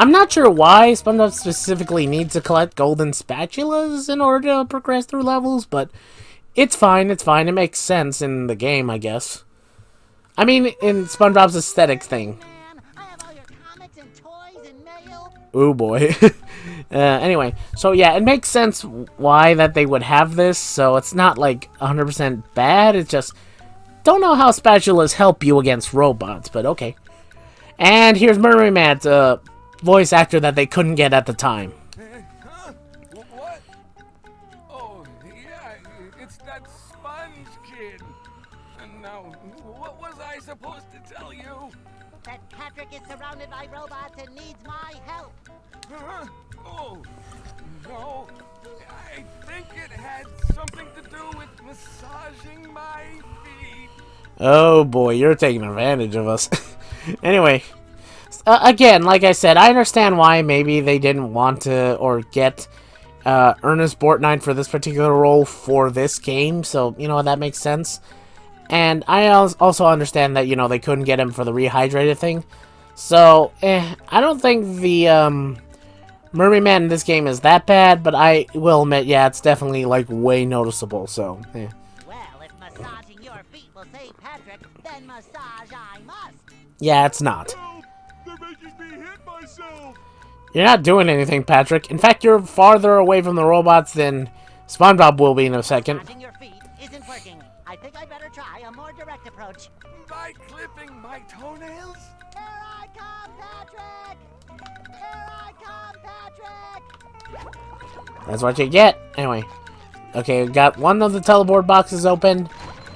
I'm not sure why SpongeBob specifically needs to collect golden spatulas in order to progress through levels, but it's fine, it's fine. It makes sense in the game, I guess. I mean, in SpongeBob's aesthetic thing. Ooh, boy. Anyway, so yeah, it makes sense why that they would have this, so it's not, like, 100% bad. It's just, don't know how spatulas help you against robots, but okay. And here's Mermaid Matt, voice actor that they couldn't get at the time. Huh? What? Oh, yeah, it's that Sponge kid. And now, what was I supposed to tell you? That Patrick is surrounded by robots and needs my help. Huh? Oh, no. I think it had something to do with massaging my feet. Oh boy, you're taking advantage of us. Anyway, again, like I said, I understand why maybe they didn't want to or get Ernest Borgnine for this particular role for this game, so, you know, that makes sense. And I also understand that, you know, they couldn't get him for the rehydrated thing. So, I don't think the Mermaid Man in this game is that bad, but I will admit, yeah, it's definitely, like, way noticeable, so, Well, if massaging your feet will save Patrick, then massage I must. Yeah, it's not. They're making me hit myself. You're not doing anything, Patrick. In fact, you're farther away from the robots than SpongeBob will be in a second. Massaging your feet isn't working. I think I better try a more direct approach. By clipping my toenails? Here I come, Patrick! Here I come, Patrick! That's what you get. Anyway. Okay, we got one of the teleport boxes open,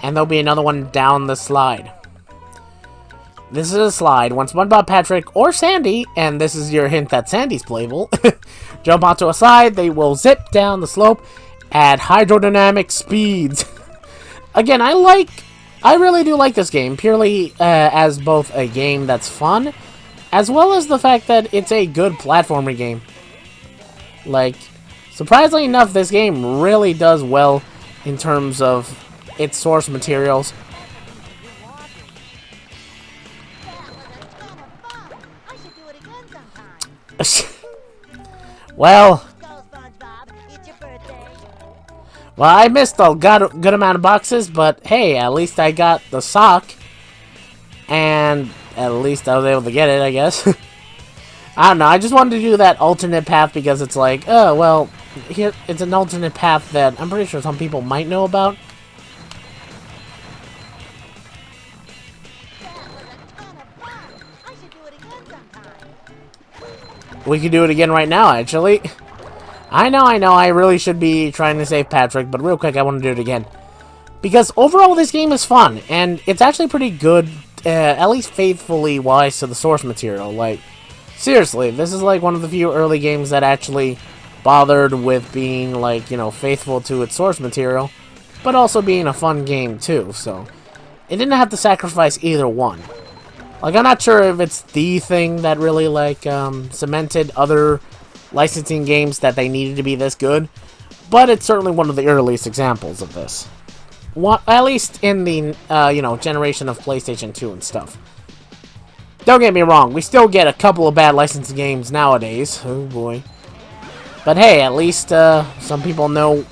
and there'll be another one down the slide. This is a slide. When SpongeBob, Patrick, or Sandy, and this is your hint that Sandy's playable, jump onto a slide, they will zip down the slope at hydrodynamic speeds. Again, I really do like this game, purely as both a game that's fun, as well as the fact that it's a good platformer game. Like, surprisingly enough, this game really does well in terms of its source materials. Well, I missed a good amount of boxes, but hey, at least I got the sock, and at least I was able to get it, I guess. I don't know, I just wanted to do that alternate path because it's like, oh, well, here, it's an alternate path that I'm pretty sure some people might know about. We could do it again right now, actually. I know, I really should be trying to save Patrick, but real quick, I want to do it again. Because overall, this game is fun, and it's actually pretty good, at least faithfully wise to the source material. Like, seriously, this is like one of the few early games that actually bothered with being, like, you know, faithful to its source material, but also being a fun game, too, so it didn't have to sacrifice either one. Like, I'm not sure if it's the thing that really, like, cemented other licensing games that they needed to be this good, but it's certainly one of the earliest examples of this. At least in the, you know, generation of PlayStation 2 and stuff. Don't get me wrong, we still get a couple of bad licensing games nowadays. Oh, boy. But hey, at least, some people know,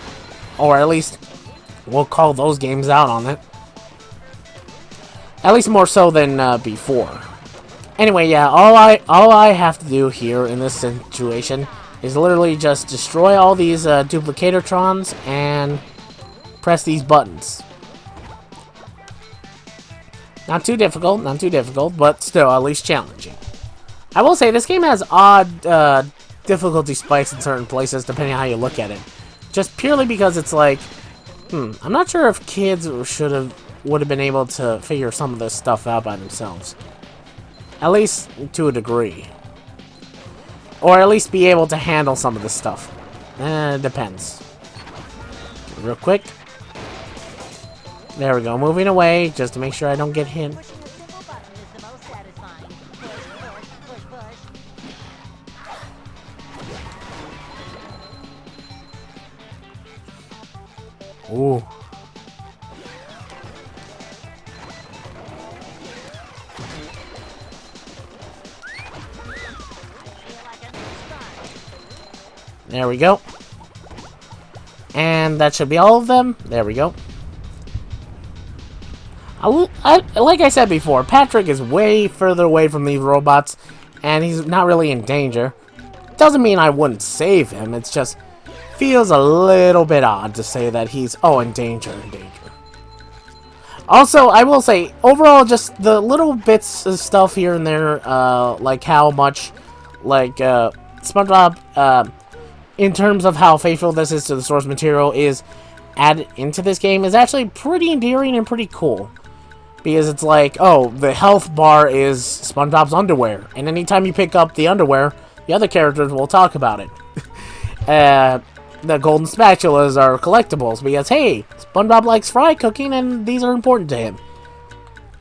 or at least we'll call those games out on it. At least more so than before. Anyway, yeah, all I have to do here in this situation is literally just destroy all these duplicatortrons and press these buttons. Not too difficult, but still at least challenging. I will say this game has odd difficulty spikes in certain places depending on how you look at it. Just purely because it's like, I'm not sure if kids would have been able to figure some of this stuff out by themselves. At least to a degree. Or at least be able to handle some of this stuff. It depends. Real quick. There we go. Moving away just to make sure I don't get hit. Ooh. There we go. And that should be all of them. There we go. Like I said before, Patrick is way further away from these robots, and he's not really in danger. Doesn't mean I wouldn't save him, it's just feels a little bit odd to say that he's, in danger, Also, I will say, overall, just the little bits of stuff here and there, like how much, like, SpongeBob, in terms of how faithful this is to the source material, is added into this game, is actually pretty endearing and pretty cool. Because it's like, the health bar is SpongeBob's underwear. And anytime you pick up the underwear, the other characters will talk about it. The golden spatulas are collectibles because, hey, SpongeBob likes fry cooking and these are important to him.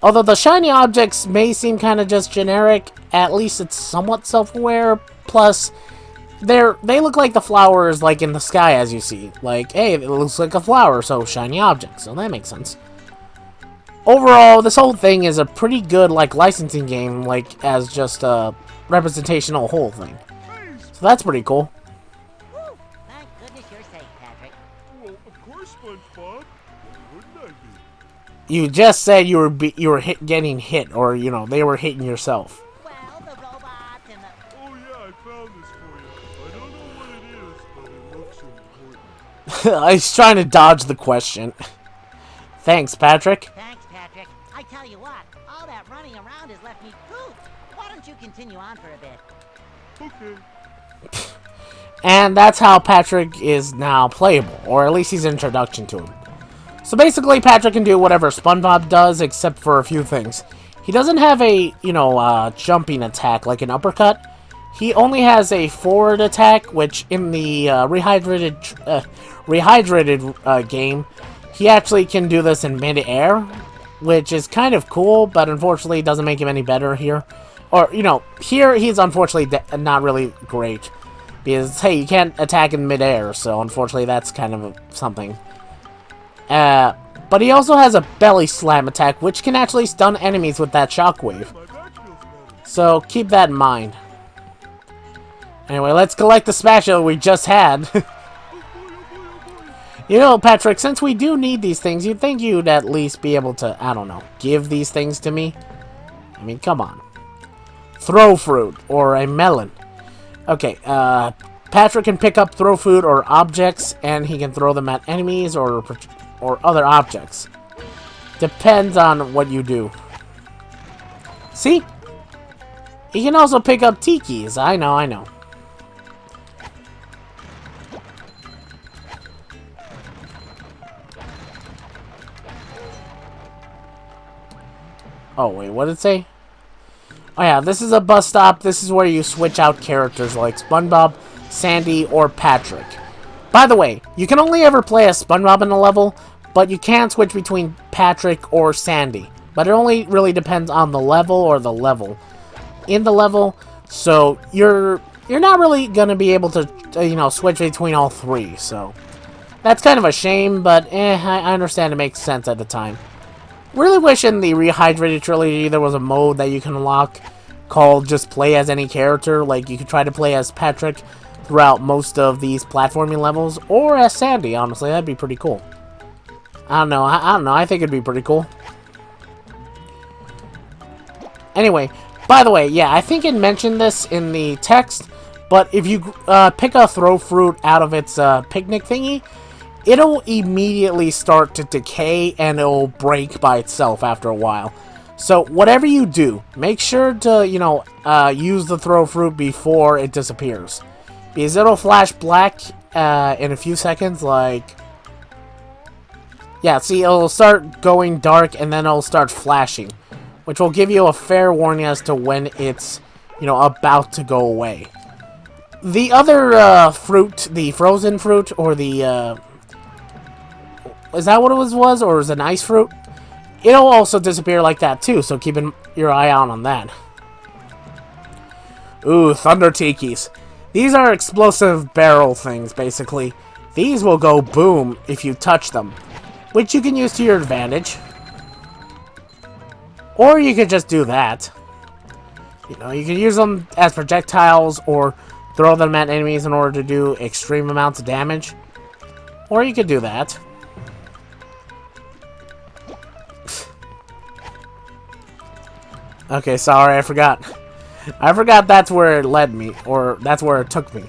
Although the shiny objects may seem kind of just generic, at least it's somewhat self-aware. Plus, they look like the flowers like in the sky as you see. Like, hey, it looks like a flower, so shiny objects. So that makes sense. Overall, this whole thing is a pretty good, like, licensing game, like, as just a representational whole thing. So that's pretty cool. Woo! Thank goodness you're safe, Patrick. Well, of course, SpongeBob. Why wouldn't I be? You just said you were getting hit, or, they were hitting yourself. Well, the robots and the... Oh yeah, I found this for you. I don't know what it is, but it looks important. I was trying to dodge the question. Thanks, Patrick. Thanks, Patrick. I tell you what, all that running around has left me pooped. Why don't you continue on for a bit? Okay. And that's how Patrick is now playable, or at least he's an introduction to him. So basically, Patrick can do whatever SpongeBob does, except for a few things. He doesn't have a, jumping attack like an uppercut. He only has a forward attack, which in the rehydrated game, he actually can do this in mid-air, which is kind of cool, but unfortunately doesn't make him any better here. Or, here he's unfortunately not really great. Because, hey, you can't attack in mid-air, so unfortunately that's kind of something. But he also has a belly slam attack, which can actually stun enemies with that shockwave. So keep that in mind. Anyway, let's collect the spatula we just had. Patrick, since we do need these things, you'd think you'd at least be able to, I don't know, give these things to me? I mean, come on. Throw fruit, or a melon. Okay, Patrick can pick up throw food or objects, and he can throw them at enemies or other objects. Depends on what you do. See? He can also pick up tikis. I know. Oh, wait, what did it say? Oh, yeah, this is a bus stop. This is where you switch out characters like SpongeBob, Sandy, or Patrick. By the way, you can only ever play as SpongeBob in a level, but you can switch between Patrick or Sandy. But it only really depends on the level or the level. In the level, so you're not really going to be able to, switch between all three, so... That's kind of a shame, but I understand it makes sense at the time. Really wish in the Rehydrated Trilogy there was a mode that you can unlock called just play as any character. Like, you could try to play as Patrick throughout most of these platforming levels, or as Sandy, honestly. That'd be pretty cool. I don't know. I think it'd be pretty cool. Anyway, by the way, yeah, I think it mentioned this in the text, but if you pick a throw fruit out of its picnic thingy, it'll immediately start to decay and it'll break by itself after a while. So whatever you do, make sure to, use the throw fruit before it disappears. Because it'll flash black in a few seconds, like... Yeah, see, it'll start going dark and then it'll start flashing. Which will give you a fair warning as to when it's, about to go away. The other fruit, the frozen fruit, or the... Is that what it was? Or is it an ice fruit? It'll also disappear like that too, so keep your eye out on that. Ooh, Thunder Tikis. These are explosive barrel things, basically. These will go boom if you touch them, which you can use to your advantage. Or you could just do that. You can use them as projectiles or throw them at enemies in order to do extreme amounts of damage. Or you could do that. Okay, sorry, I forgot. I forgot that's where it led me, or that's where it took me.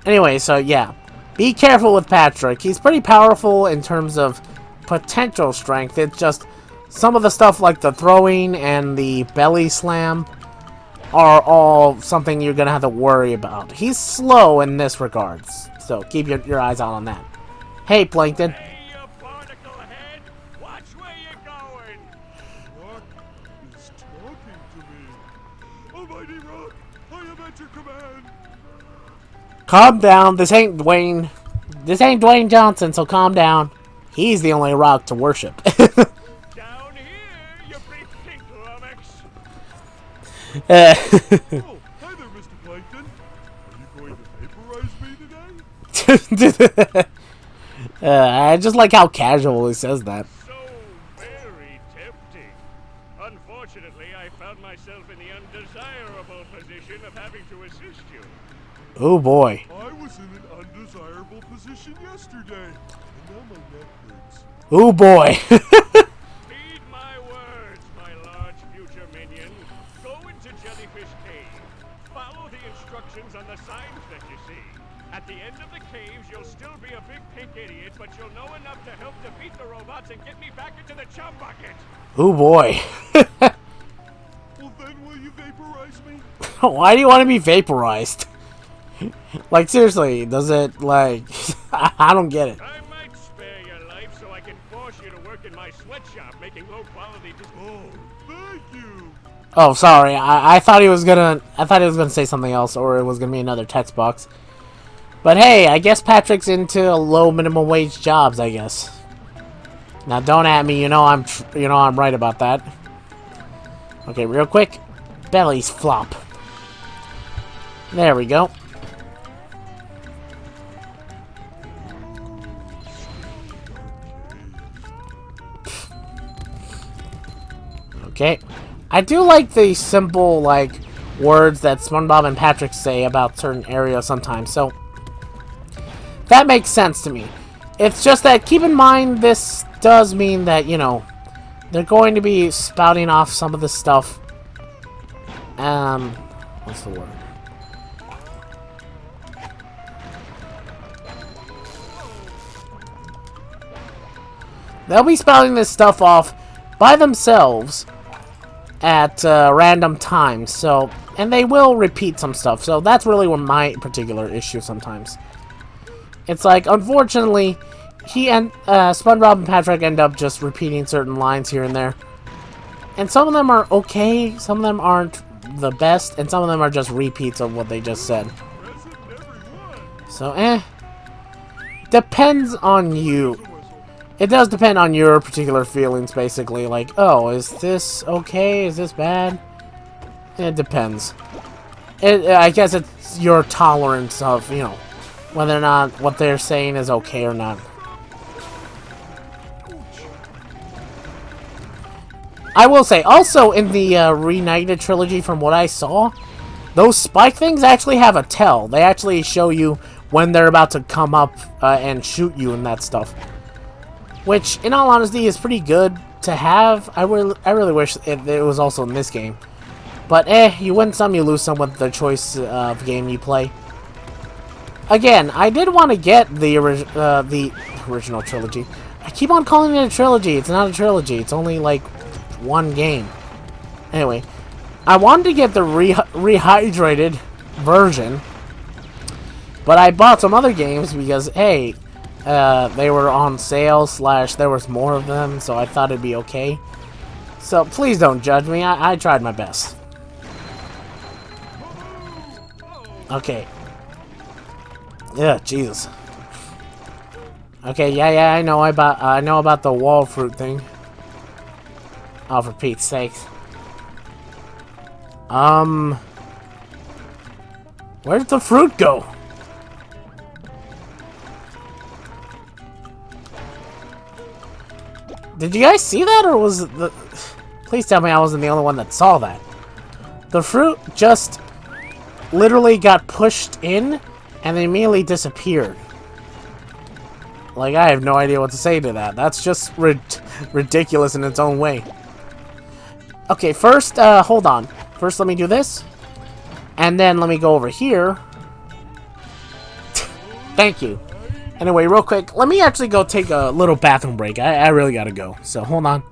Anyway, so yeah. Be careful with Patrick. He's pretty powerful in terms of potential strength. It's just some of the stuff like the throwing and the belly slam are all something you're going to have to worry about. He's slow in this regards, so keep your eyes out on that. Hey, Plankton. Hey, you barnacle head! Watch where you're going! Rock is talking to me. Almighty Rock, I am at your command. Calm down. This ain't Dwayne. This ain't Dwayne Johnson, so calm down. He's the only Rock to worship. Down here, you big pink lummox! Oh, hi there, Mr. Plankton. Are you going to vaporize me today? I just like how casual he says that. So very tempting. Unfortunately, I found myself in the undesirable position of having to assist you. Oh boy. I was in an undesirable position yesterday, and now my neck hurts. Oh boy. Heed my words, my large future minion. Go into Jellyfish Cave. Follow the instructions on the signs that you see. At the end of the caves, you'll still be a big pink idiot, but you'll know enough to help defeat the robots and get me back into the chum bucket. Oh boy. Well, then will you vaporize me? Why do you want to be vaporized? Like, seriously, does it, like... I don't get it. I might spare your life so I can force you to work in my sweatshop making low-quality... Oh, thank you. Oh, sorry. I thought he was gonna... I thought he was gonna say something else, or it was gonna be another text box. But hey, I guess Patrick's into low minimum wage jobs, I guess. Now, don't at me. You know I'm right about that. Okay, real quick. Bellies flop. There we go. Okay. I do like the simple, like, words that SpongeBob and Patrick say about certain areas sometimes, so that makes sense to me. It's just that, keep in mind, this does mean that, you know, they're going to be spouting off some of the stuff. What's the word? They'll be spouting this stuff off by themselves at random times, so, and they will repeat some stuff, so that's really what my particular issue sometimes. It's like, unfortunately, he and SpongeBob and Patrick end up just repeating certain lines here and there, and some of them are okay, some of them aren't the best, and some of them are just repeats of what they just said. So, depends on you. It does depend on your particular feelings, basically. Like, oh, is this okay? Is this bad? It depends. I guess it's your tolerance of, you know, whether or not what they're saying is okay or not. I will say, also in the Reunited trilogy, from what I saw, those spike things actually have a tell. They actually show you when they're about to come up and shoot you and that stuff. Which, in all honesty, is pretty good to have. I really wish it was also in this game. But, you win some, you lose some with the choice of game you play. Again, I did want to get the original trilogy. I keep on calling it a trilogy. It's not a trilogy. It's only, like, one game. Anyway, I wanted to get the rehydrated version. But I bought some other games because, hey... they were on sale, / there was more of them, so I thought it'd be okay. So please don't judge me, I tried my best. Okay. Yeah, Jesus. Okay, yeah, I know about the wall fruit thing. Oh, for Pete's sake. Where'd the fruit go? Did you guys see that, or was it the... Please tell me I wasn't the only one that saw that. The fruit just literally got pushed in and they immediately disappeared. Like, I have no idea what to say to that. That's just ridiculous in its own way. Okay, first, hold on. First, let me do this. And then let me go over here. Thank you. Anyway, real quick, let me actually go take a little bathroom break. I really gotta go. So, hold on.